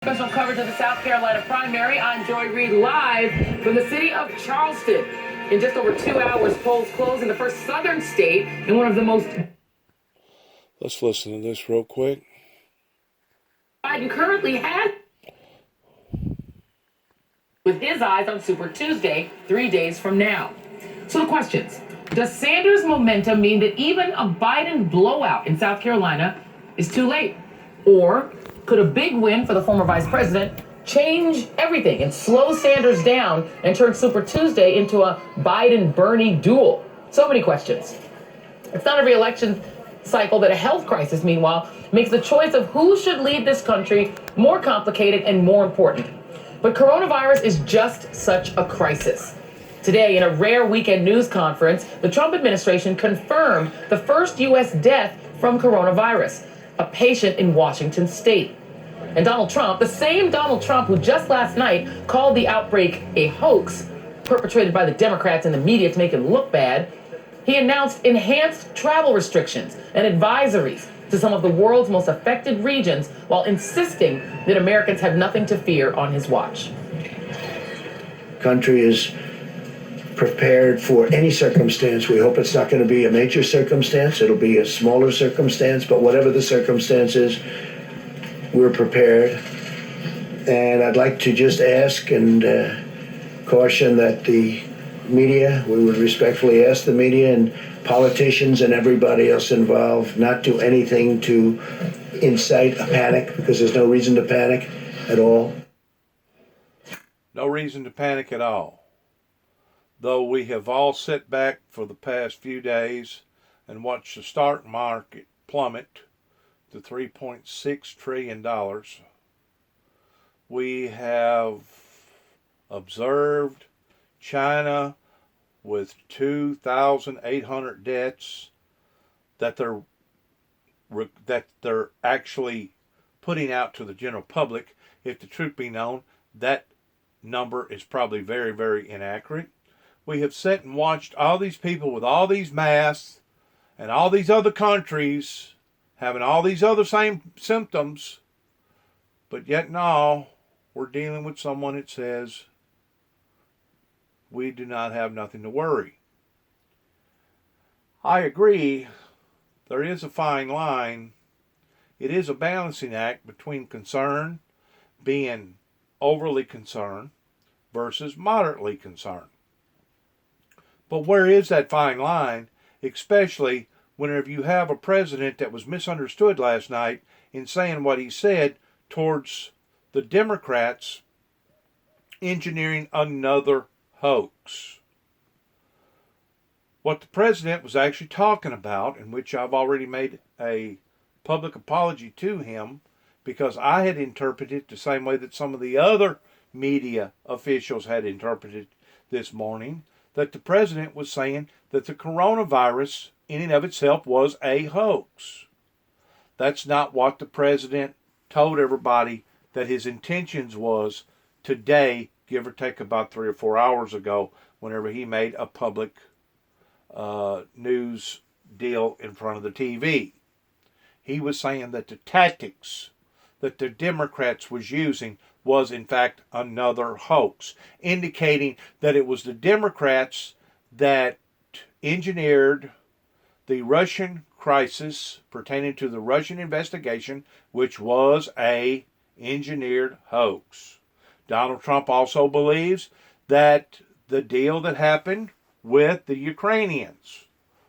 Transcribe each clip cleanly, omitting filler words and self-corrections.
Special coverage of the South Carolina primary. I'm Joy Reid live from the city of Charleston. In just over 2 hours, polls close in the first southern state in one of the most... Let's listen to this real quick. Biden currently has with his eyes on Super Tuesday, 3 days from now. So the questions. Does Sanders' momentum mean that even a Biden blowout in South Carolina is too late? Or could a big win for the former vice president change everything and slow Sanders down and turn Super Tuesday into a Biden-Bernie duel? So many questions. It's not every election cycle that a health crisis, meanwhile, makes the choice of who should lead this country more complicated and more important. But coronavirus is just such a crisis. Today, in a rare weekend news conference, the Trump administration confirmed the first U.S. death from coronavirus, a patient in Washington state. And Donald Trump, the same Donald Trump who just last night called the outbreak a hoax perpetrated by the Democrats and the media to make him look bad, he announced enhanced travel restrictions and advisories to some of the world's most affected regions while insisting that Americans have nothing to fear on his watch. Country is prepared for any circumstance. We hope it's not going to be a major circumstance. It'll be a smaller circumstance, but whatever the circumstance is, we're prepared. And I'd like to just ask and caution that the media, we would respectfully ask the media and politicians and everybody else involved not do anything to incite a panic, because there's no reason to panic at all. No reason to panic at all. Though we have all sat back for the past few days and watched the stock market plummet to $3.6 trillion, we have observed China with 2,800 deaths that they're actually putting out to the general public. If the truth be known, that number is probably very, very inaccurate. We have sat and watched all these people with all these masks and all these other countries having all these other same symptoms, but yet now we're dealing with someone that says we do not have nothing to worry. I agree, there is a fine line. It is a balancing act between concern, being overly concerned, versus moderately concerned. But where is that fine line, especially whenever you have a president that was misunderstood last night in saying what he said towards the Democrats engineering another hoax? What the president was actually talking about, in which I've already made a public apology to him, because I had interpreted it the same way that some of the other media officials had interpreted this morning, that the president was saying that the coronavirus in and of itself was a hoax. That's not what the president told everybody that his intentions was today, give or take about 3 or 4 hours ago, whenever he made a public news deal in front of the TV. He was saying that the tactics that the Democrats was using was in fact another hoax, indicating that it was the Democrats that engineered the Russian crisis pertaining to the Russian investigation, which was a engineered hoax. Donald Trump also believes that the deal that happened with the Ukrainians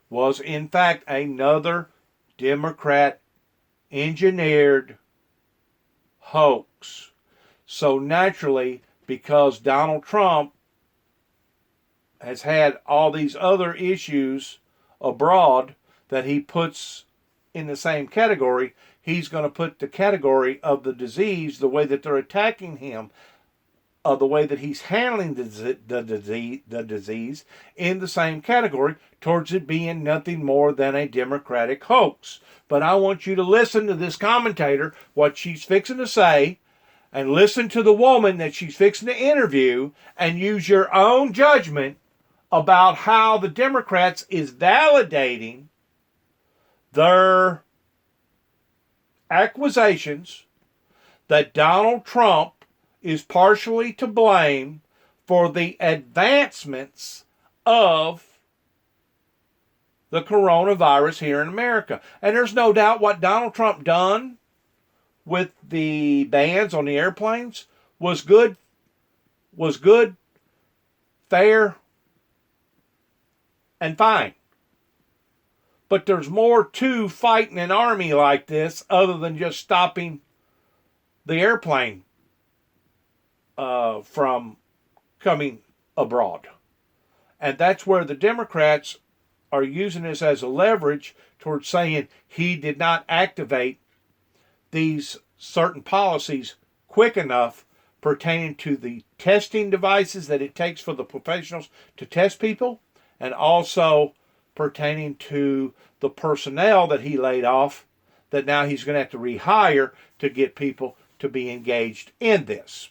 was in fact another Democrat engineered hoax. So naturally, because Donald Trump has had all these other issues abroad that he puts in the same category, he's going to put the category of the disease, the way that they're attacking him, the way that he's handling the disease, in the same category, towards it being nothing more than a Democratic hoax. But I want you to listen to this commentator, what she's fixing to say, and listen to the woman that she's fixing to interview, and use your own judgment about how the Democrats is validating their accusations that Donald Trump is partially to blame for the advancements of the coronavirus here in America. And there's no doubt what Donald Trump done with the bans on the airplanes was good, fair, and fine. But there's more to fighting an army like this other than just stopping the airplane from coming abroad. And that's where the Democrats are using this as a leverage towards saying he did not activate these certain policies quick enough pertaining to the testing devices that it takes for the professionals to test people, and also pertaining to the personnel that he laid off that now he's going to have to rehire to get people to be engaged in this.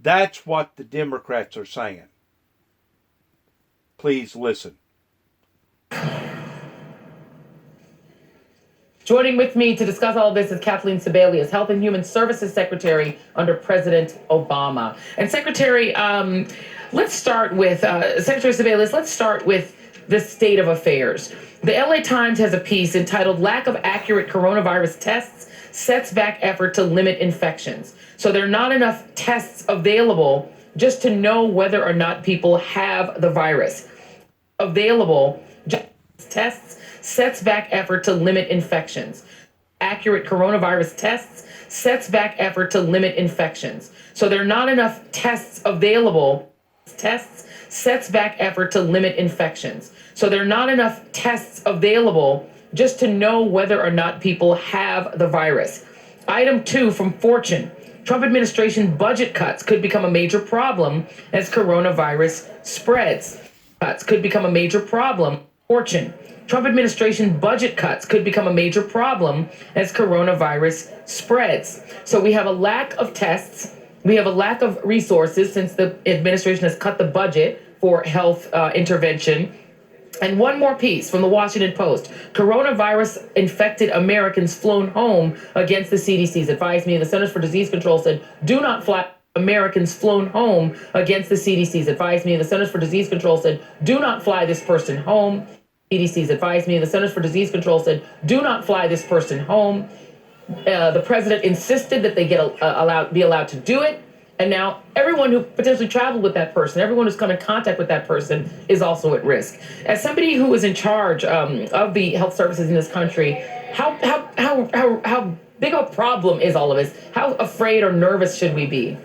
That's what the Democrats are saying. Please listen. Joining with me to discuss all this is Kathleen Sebelius, Health and Human Services Secretary under President Obama. And Secretary, let's start with, Secretary Sebelius, let's start with the state of affairs. The LA Times has a piece entitled "Lack of Accurate Coronavirus Tests Sets Back Effort to Limit Infections." So there are not enough tests available just to know whether or not people have the virus. Available tests sets back effort to limit infections. Accurate coronavirus tests sets back effort to limit infections. So there are not enough tests available. Tests sets back effort to limit infections. So there are not enough tests available just to know whether or not people have the virus. Item 2 from Fortune. Trump administration budget cuts could become a major problem as coronavirus spreads. Cuts could become a major problem. Fortune. Trump administration budget cuts could become a major problem as coronavirus spreads. So we have a lack of tests. We have a lack of resources since the administration has cut the budget for health intervention. And one more piece from the Washington Post. Coronavirus infected Americans flown home against the CDC's advice. The Centers for Disease Control said, do not fly. Americans flown home against the CDC's advice. The Centers for Disease Control said, do not fly this person home. CDC's advice. The Centers for Disease Control said, do not fly this person home. The president insisted that they be allowed to do it. And now everyone who potentially traveled with that person, everyone who's come in contact with that person is also at risk. As somebody who is in charge of the health services in this country, how big of a problem is all of this? How afraid or nervous should we be?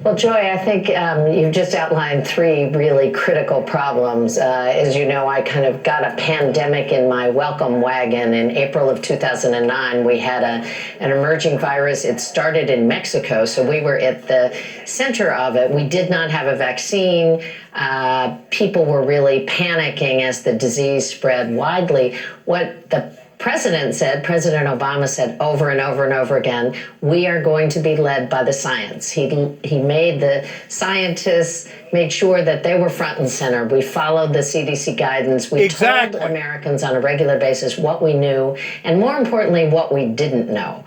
Well, Joy, I think you've just outlined 3 really critical problems. As you know, I kind of got a pandemic in my welcome wagon. In April of 2009, we had an emerging virus. It started in Mexico, so we were at the center of it. We did not have a vaccine. People were really panicking as the disease spread widely. What the President Obama said over and over and over again, we are going to be led by the science. He made the scientists make sure that they were front and center. We followed the CDC guidance. We told Americans on a regular basis what we knew, and more importantly, what we didn't know.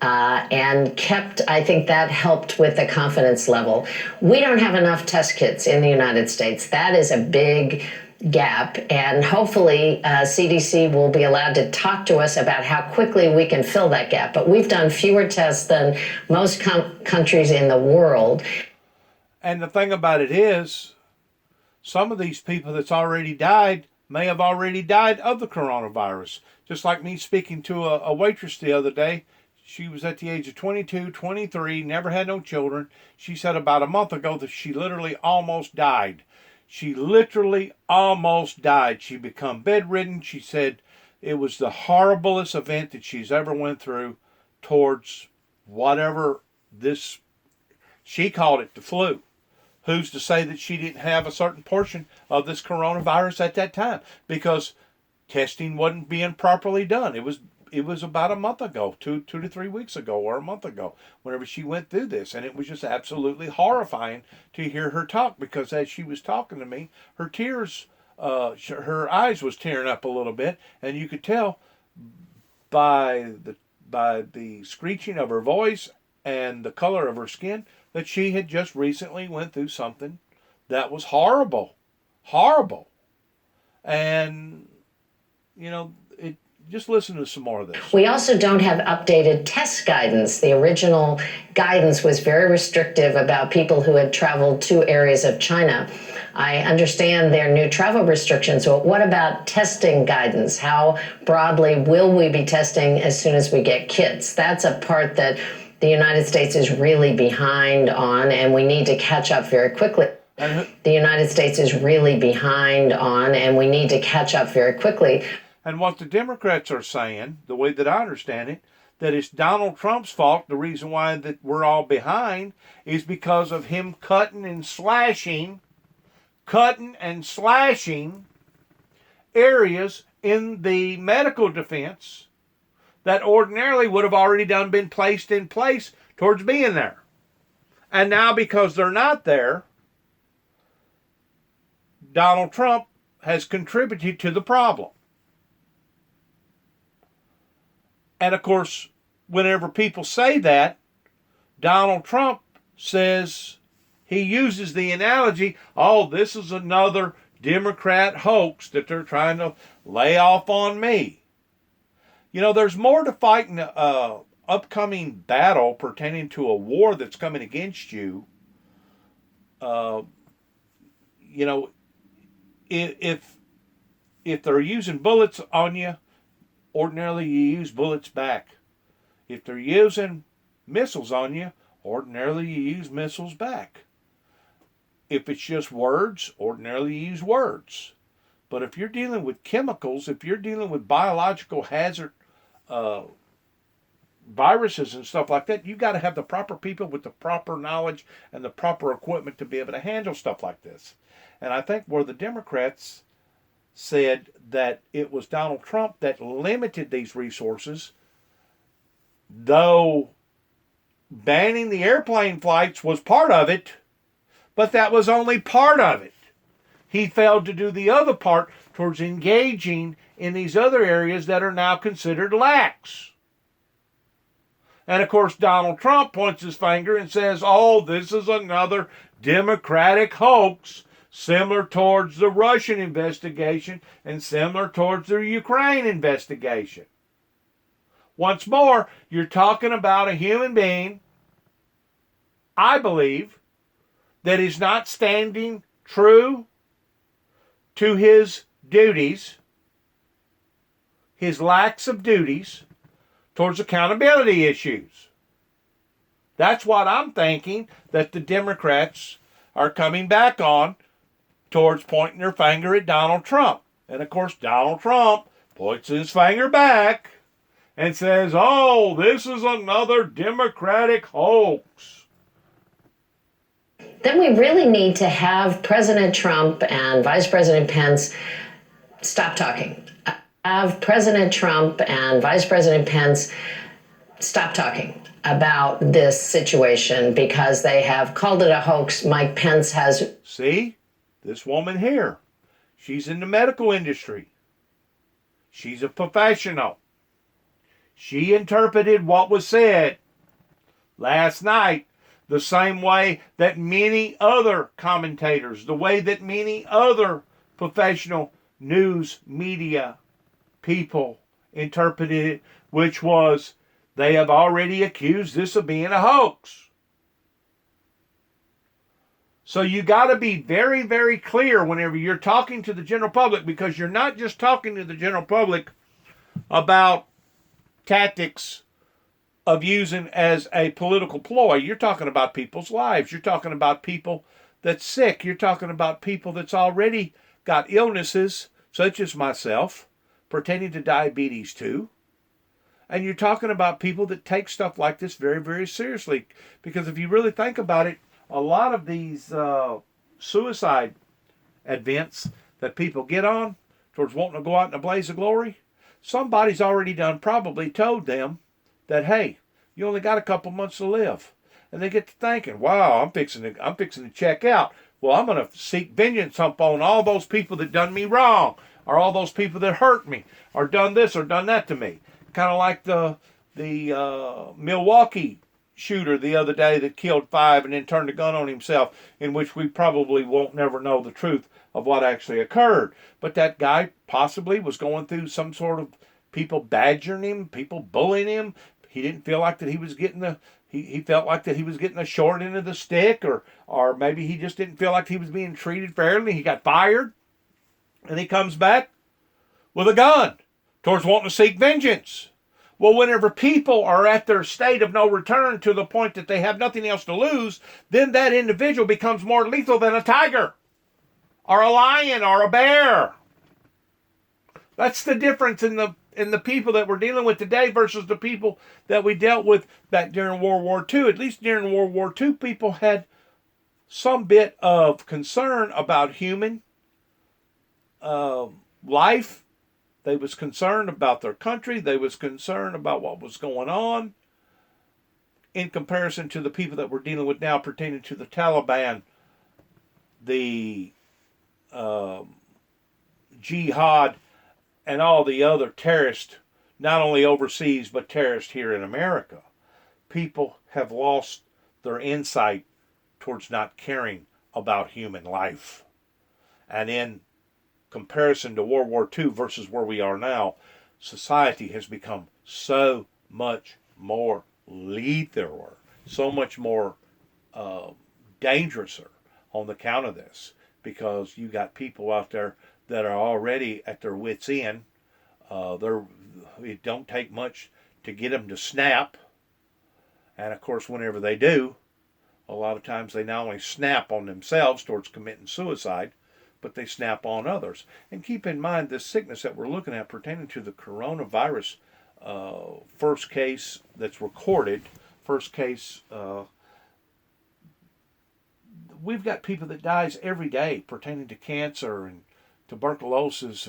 And kept, I think that helped with the confidence level. We don't have enough test kits in the United States. That is a big gap, and hopefully CDC will be allowed to talk to us about how quickly we can fill that gap. But we've done fewer tests than most countries in the world. And the thing about it is, some of these people that's already died may have already died of the coronavirus. Just like me speaking to a waitress the other day. She was at the age of 22, 23, never had no children. She said about a month ago that she literally almost died. She literally almost died. She become bedridden. She said it was the horriblest event that she's ever went through towards whatever this, she called it the flu. Who's to say that she didn't have a certain portion of this coronavirus at that time? Because testing wasn't being properly done. It was about a month ago, two to 3 weeks ago, or a month ago, whenever she went through this. And it was just absolutely horrifying to hear her talk, because as she was talking to me, her tears, her eyes was tearing up a little bit. And you could tell by by the screeching of her voice and the color of her skin, that she had just recently went through something that was horrible. Horrible. And, just listen to some more of this. We also don't have updated test guidance. The original guidance was very restrictive about people who had traveled to areas of China. I understand their new travel restrictions, but what about testing guidance? How broadly will we be testing as soon as we get kits? That's a part that the United States is really behind on, and we need to catch up very quickly. The United States is really behind on, and we need to catch up very quickly. And what the Democrats are saying, the way that I understand it, that it's Donald Trump's fault. The reason why that we're all behind is because of him cutting and slashing areas in the medical defense that ordinarily would have already been placed in place towards being there. And now because they're not there, Donald Trump has contributed to the problem. And of course, whenever people say that, Donald Trump says, he uses the analogy, oh, this is another Democrat hoax that they're trying to lay off on me. There's more to fighting an upcoming battle pertaining to a war that's coming against you. If they're using bullets on you, ordinarily you use bullets back. If they're using missiles on you, ordinarily you use missiles back. If it's just words, ordinarily you use words. But if you're dealing with chemicals, if you're dealing with biological hazard viruses and stuff like that, you've got to have the proper people with the proper knowledge and the proper equipment to be able to handle stuff like this. And I think where the Democrats said that it was Donald Trump that limited these resources, though banning the airplane flights was part of it, but that was only part of it. He failed to do the other part towards engaging in these other areas that are now considered lax. And of course, Donald Trump points his finger and says, oh, this is another Democratic hoax, similar towards the Russian investigation and similar towards the Ukraine investigation. Once more, you're talking about a human being, I believe, that is not standing true to his duties, his lacks of duties towards accountability issues. That's what I'm thinking that the Democrats are coming back on, towards pointing their finger at Donald Trump. And of course, Donald Trump points his finger back and says, oh, this is another Democratic hoax. Then we really need to have President Trump and Vice President Pence stop talking. Have President Trump and Vice President Pence stop talking about this situation because they have called it a hoax. Mike Pence has... See? This woman here, she's in the medical industry. She's a professional. She interpreted what was said last night the same way that many other commentators, the way that many other professional news media people interpreted it, which was they have already accused this of being a hoax. So you got to be very, very clear whenever you're talking to the general public, because you're not just talking to the general public about tactics of using as a political ploy. You're talking about people's lives. You're talking about people that's sick. You're talking about people that's already got illnesses, such as myself, pertaining to diabetes too. And you're talking about people that take stuff like this very, very seriously. Because if you really think about it, a lot of these suicide events that people get on towards wanting to go out in a blaze of glory, somebody's already probably told them that, hey, you only got a couple months to live. And they get to thinking, wow, I'm fixing to check out. Well, I'm going to seek vengeance upon all those people that done me wrong, or all those people that hurt me, or done this or done that to me. Kind of like the Milwaukee shooter the other day that killed 5 and then turned the gun on himself, in which we probably won't never know the truth of what actually occurred. But that guy possibly was going through some sort of people badgering him, people bullying him. He didn't feel like that he was getting he felt like that he was getting a short end of the stick, or maybe he just didn't feel like he was being treated fairly. He got fired, and he comes back with a gun towards wanting to seek vengeance. Well, whenever people are at their state of no return to the point that they have nothing else to lose, then that individual becomes more lethal than a tiger or a lion or a bear. That's the difference in the people that we're dealing with today versus the people that we dealt with back during World War II. At least during World War II, people had some bit of concern about human life. They was concerned about their country. They was concerned about what was going on, in comparison to the people that we're dealing with now pertaining to the Taliban, the jihad, and all the other terrorists, not only overseas, but terrorists here in America. People have lost their insight towards not caring about human life. And in comparison to World War II versus where we are now, society has become so much more lethal, so much more dangerous on the count of this, because you got people out there that are already at their wits' end. It don't take much to get them to snap, and of course whenever they do, a lot of times they not only snap on themselves towards committing suicide, but they snap on others. And keep in mind, this sickness that we're looking at pertaining to the coronavirus, first case that's recorded, we've got people that dies every day pertaining to cancer and tuberculosis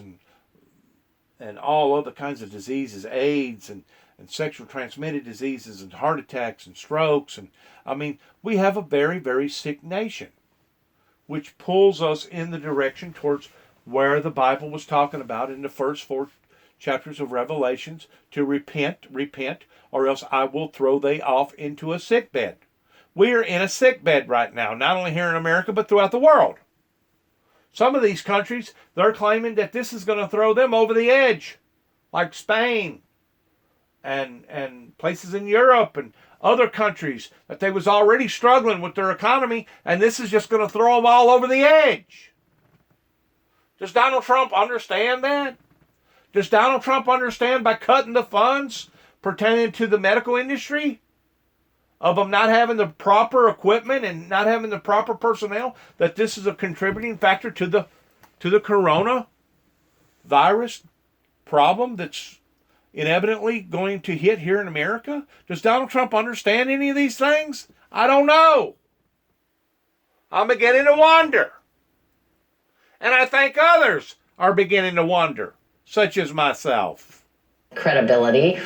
and all other kinds of diseases, AIDS and sexual transmitted diseases and heart attacks and strokes. And I mean, we have a very, very sick nation, which pulls us in the direction towards where the Bible was talking about in the first 4 chapters of Revelations, to repent, or else I will throw thee off into a sick bed. We are in a sick bed right now, not only here in America, but throughout the world. Some of these countries, they're claiming that this is going to throw them over the edge, like Spain and places in Europe and other countries that they was already struggling with their economy, and this is just going to throw them all over the edge. Does Donald Trump understand that? Does Donald Trump understand by cutting the funds pertaining to the medical industry, of them not having the proper equipment and not having the proper personnel, that this is a contributing factor to the coronavirus problem that's inevitably going to hit here in America? Does Donald Trump understand any of these things? I don't know. I'm beginning to wonder. And I think others are beginning to wonder, such as myself. Credibility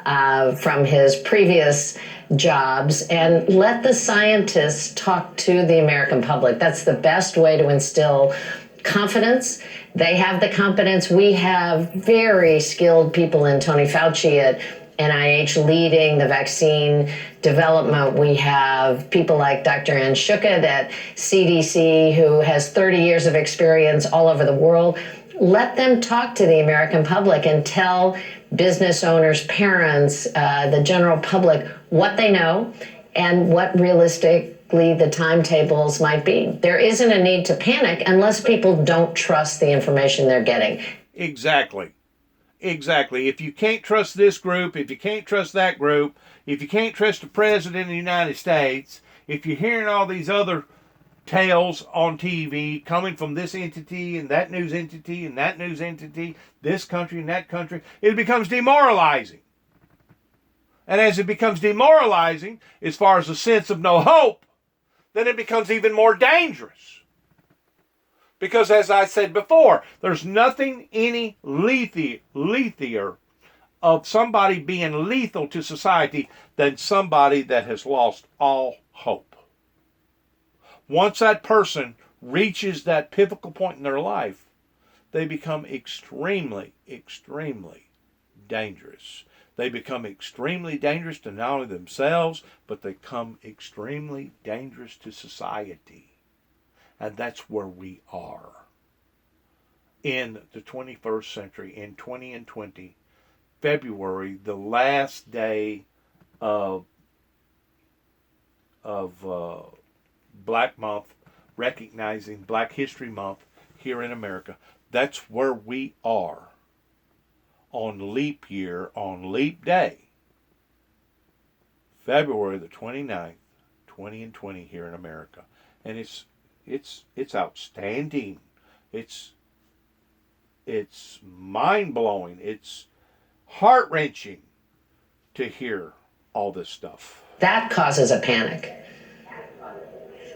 from his previous jobs, and let the scientists talk to the American public. That's the best way to instill confidence. They have the competence. We have very skilled people in Tony Fauci at NIH leading the vaccine development. We have people like Dr. Ann Schuchat at CDC, who has 30 years of experience all over the world. Let them talk to the American public and tell business owners, parents, the general public what they know and what realistically the timetables might be. There isn't a need to panic unless people don't trust the information they're getting. Exactly. If you can't trust this group, if you can't trust that group, if you can't trust the President of the United States, if you're hearing all these other tales on TV coming from this entity and that news entity and that news entity, this country and that country, it becomes demoralizing. And as it becomes demoralizing, as far as a sense of no hope, then it becomes even more dangerous. Because as I said before, there's nothing any lethier of somebody being lethal to society than somebody that has lost all hope. Once that person reaches that pivotal point in their life, they become extremely, extremely dangerous. They become extremely dangerous to not only themselves, but they become extremely dangerous to society. And that's where we are in the 21st century, in 2020, February, the last day of Black Month, recognizing Black History Month here in America. That's where we are on leap year, on leap day, February the 29th, 2020 here in America. And it's outstanding. It's mind-blowing. It's heart-wrenching to hear all this stuff. That causes a panic.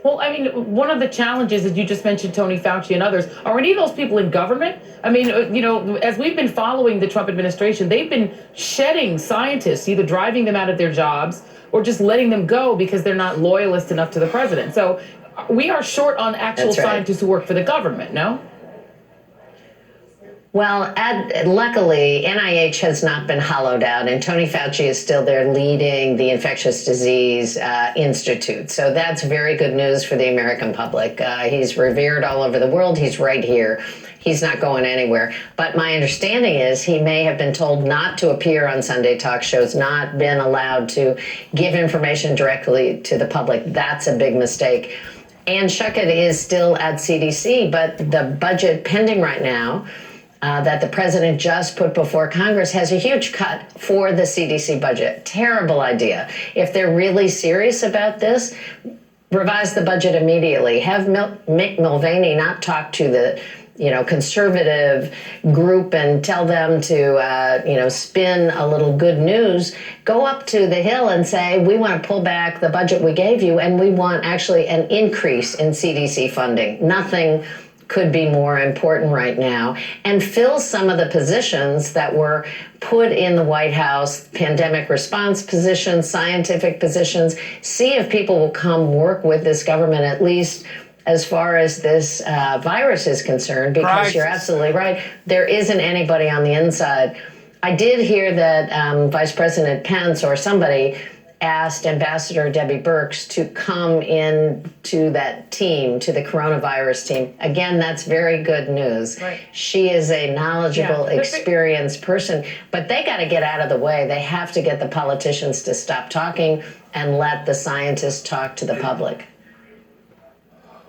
Well, I mean, one of the challenges is you just mentioned Tony Fauci and others. Are any of those people in government? I mean, as we've been following the Trump administration, they've been shedding scientists, either driving them out of their jobs or just letting them go because they're not loyalist enough to the president. So we are short on actual scientists who work for the government, no? Well, luckily, NIH has not been hollowed out, and Tony Fauci is still there leading the Infectious Disease Institute. So that's very good news for the American public. He's revered all over the world. He's right here. He's not going anywhere. But my understanding is he may have been told not to appear on Sunday talk shows, not been allowed to give information directly to the public. That's a big mistake. Ann Schuchat is still at CDC, but the budget pending right now that the president just put before Congress has a huge cut for the CDC budget. Terrible idea. If they're really serious about this, revise the budget immediately. Have Mick Mulvaney not talk to the conservative group and tell them to, spin a little good news. Go up to the Hill and say, we want to pull back the budget we gave you, and we want actually an increase in CDC funding. Nothing could be more important right now, and fill some of the positions that were put in the White House, pandemic response positions, scientific positions. See if people will come work with this government, at least as far as this virus is concerned, because you're absolutely right. There isn't anybody on the inside. I did hear that Vice President Pence or somebody asked Ambassador Debbie Birx to come in to that team, to the coronavirus team. Again, that's very good news. Right. She is a knowledgeable, experienced person, but they got to get out of the way. They have to get the politicians to stop talking and let the scientists talk to the public.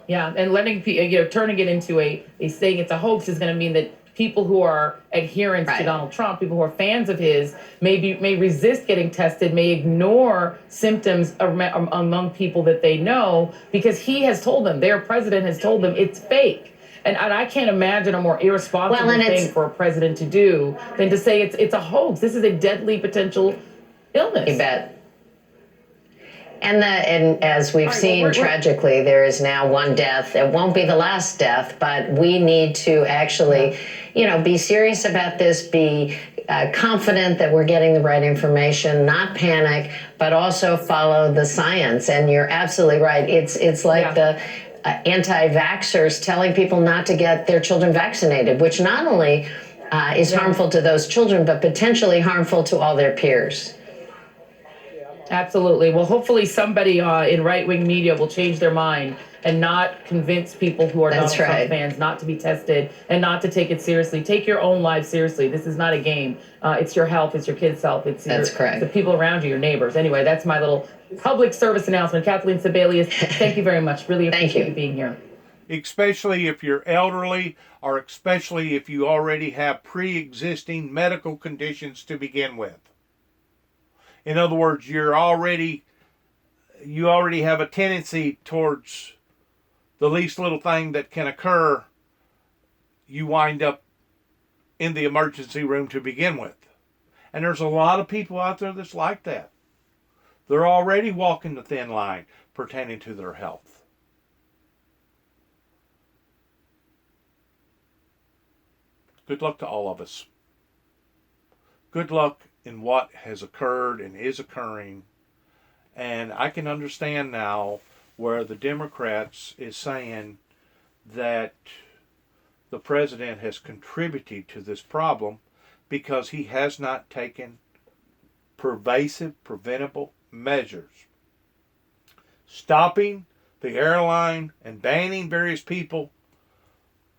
Yeah, and letting turning it into a saying it's a hoax is going to mean that people who are adherents to Donald Trump, people who are fans of his, may resist getting tested, may ignore symptoms among people that they know because he has told them, their president has told them it's fake. And I can't imagine a more irresponsible thing for a president to do than to say it's a hoax. This is a deadly potential illness. You bet. And as we've seen, tragically, there is now one death. It won't be the last death, but we need to actually, be serious about this, be confident that we're getting the right information, not panic, but also follow the science. And you're absolutely right. It's like the anti-vaxxers telling people not to get their children vaccinated, which not only is harmful to those children, but potentially harmful to all their peers. Absolutely. Well, hopefully somebody in right-wing media will change their mind and not convince people who are Donald Trump fans not to be tested and not to take it seriously. Take your own life seriously. This is not a game. It's your health. It's your kids' health. It's the people around you, your neighbors. Anyway, that's my little public service announcement. Kathleen Sebelius, thank you very much. Really appreciate you being here. Especially if you're elderly, or especially if you already have pre-existing medical conditions to begin with. In other words, you already have a tendency towards the least little thing that can occur, you wind up in the emergency room to begin with. And there's a lot of people out there that's like that. They're already walking the thin line pertaining to their health. Good luck to all of us. Good luck in what has occurred and is occurring. And I can understand now where the Democrats is saying that the president has contributed to this problem because he has not taken pervasive, preventable measures. Stopping the airline and banning various people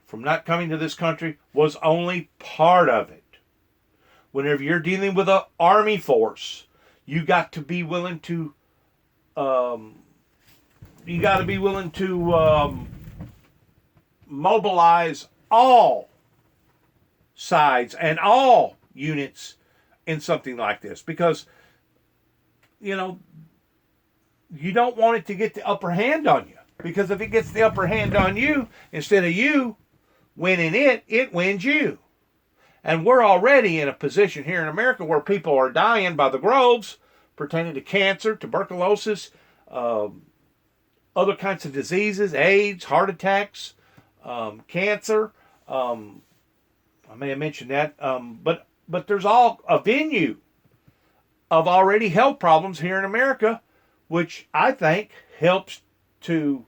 from not coming to this country was only part of it. Whenever you're dealing with an army force, you got to be willing to mobilize all sides and all units in something like this, because you don't want it to get the upper hand on you, because if it gets the upper hand on you, instead of you winning it wins you. And we're already in a position here in America where people are dying by the groves pertaining to cancer, tuberculosis, other kinds of diseases, AIDS, heart attacks, cancer. I may have mentioned that. But there's all a venue of already health problems here in America, which I think helps to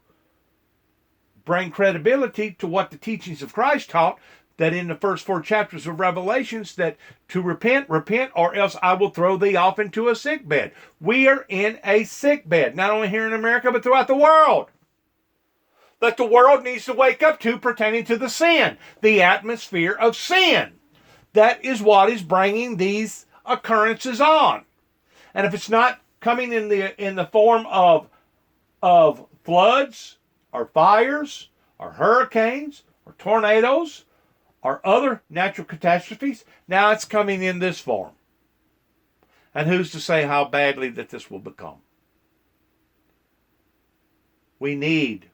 bring credibility to what the teachings of Christ taught, that in the first 4 chapters of Revelations, that to repent, or else I will throw thee off into a sick bed. We are in a sick bed, not only here in America, but throughout the world, that the world needs to wake up to pertaining to the sin, the atmosphere of sin. That is what is bringing these occurrences on. And if it's not coming in the form of floods or fires or hurricanes or tornadoes or other natural catastrophes, now it's coming in this form. And who's to say how badly that this will become? We need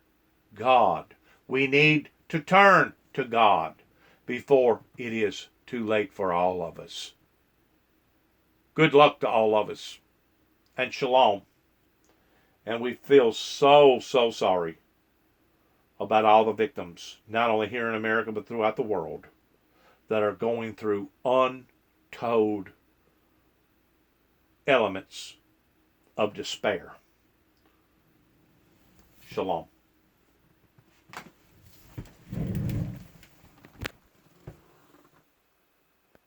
God. We need to turn to God before it is too late for all of us. Good luck to all of us. And shalom. And we feel so sorry about all the victims, not only here in America, but throughout the world, that are going through untold elements of despair. Shalom.